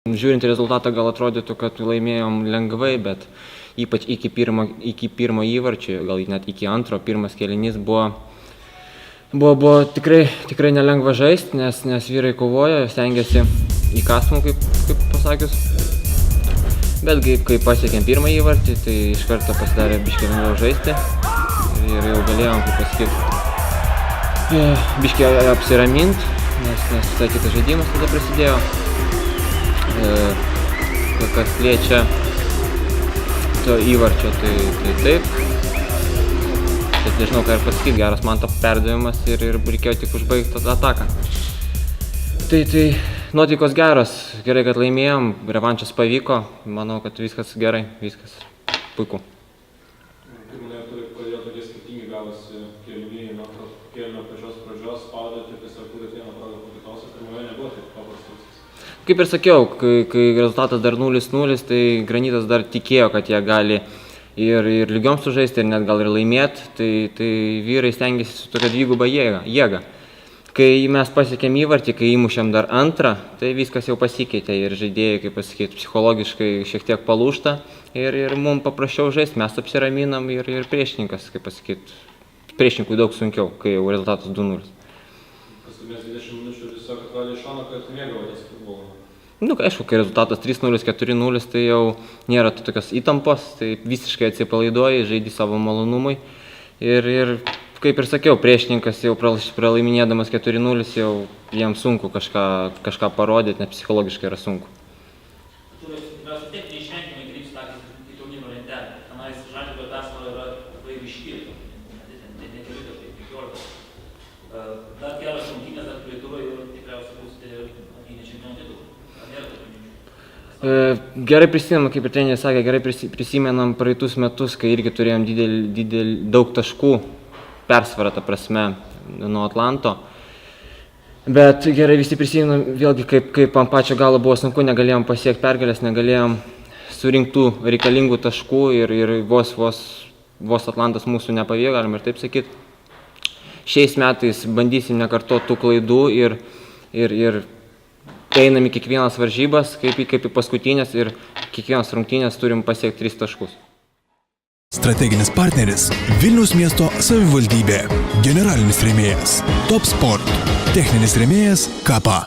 Žiūrint rezultatą gal atrodytų, kad laimėjom lengvai, bet ypač iki pirmo įvarčio, gal net iki antro, pirmas kėlinys buvo tikrai nelengva žaisti, nes vyrai kovojo, stengiasi įkąsmų, kaip pasakius. Bet kai pasiekėm pirmą įvartį, tai iš karto pasidarė biškį lengviau žaisti ir jau galėjom, kaip pasakyti, biškį apsiramint, nes visai kitas žaidimas tada prasidėjo. Kas liečia to įvarčio, tai taip. Bet nežinau, ką ir pasakyti, geras man to perdavimas ir reikėjo tik užbaigti tą ataką. Tai nuotaikos geros, gerai, kad laimėjom, revanšas pavyko, manau, kad viskas gerai, viskas puiku. Pirmoje pradėjo tokie skirtingi gavosi kėliniai nuo kėlinio pačios pradžios, spaudėte, tiesiog kūrėt vieną progą po kitos, ir pirmoje nebuvo taip paprastas. Kaip ir sakiau, kai rezultatas dar 0-0, tai Granitas dar tikėjo, kad jie gali ir lygiom sužaisti, ir net gal ir laimėti, tai vyrai stengiasi su tokia dviguba jėga. Kai mes pasiekėm įvartį, kai įmušėm dar antrą, tai viskas jau pasikeitė ir žaidėjai, kaip pasakyti, psichologiškai šiek tiek palūžta ir mums paprasčiau žaisti, mes apsiraminam ir priešininkas, kaip pasakyti, priešininkui daug sunkiau, kai jau rezultatas 2-0. Pastumės 20 minučių tiesiog atrodė iš šono, kad mėgavotės futbolu. Aišku, kai rezultatas 3-0, 4-0, tai jau nėra tokios įtampos, tai visiškai atsipalaiduoji, žaidi savo malonumui. Ir kaip ir sakiau, priešininkas jau pralaiminėdamas 4-0, jau jam sunku kažką parodyti, nes psichologiškai yra sunku. Mes tiek neišvengiamai krypsta į turnyro lentelę. Tenais Žalgirio persvara yra labai ryški, nekeli kažkaip 15. Dar kelios rungtynės dar Lietuvoje ir tikriausiai būsite apgynę čempionų titulą. Gerai prisimenam, kaip ir treneris sakė, gerai prisimenam praeitus metus, kai irgi turėjom daug taškų persvarą, ta prasme, nuo Atlanto. Bet gerai visi prisimenam, vėlgi, kaip ant pačio galo buvo sunku, negalėjom pasiekti pergalės, negalėjom surinktų reikalingų taškų ir vos Atlantas mūsų nepavyko, galim ir taip sakyti. Šiais metais bandysim nekartoti tų klaidų ir einam į kiekvienas varžybas, kaip į paskutinės ir kiekvienas rungtynės turim pasiekti 3 taškus. Strateginis partneris Vilniaus miesto savivaldybė. Generalinis rėmėjas Top Sport. Techninis rėmėjas Kapa.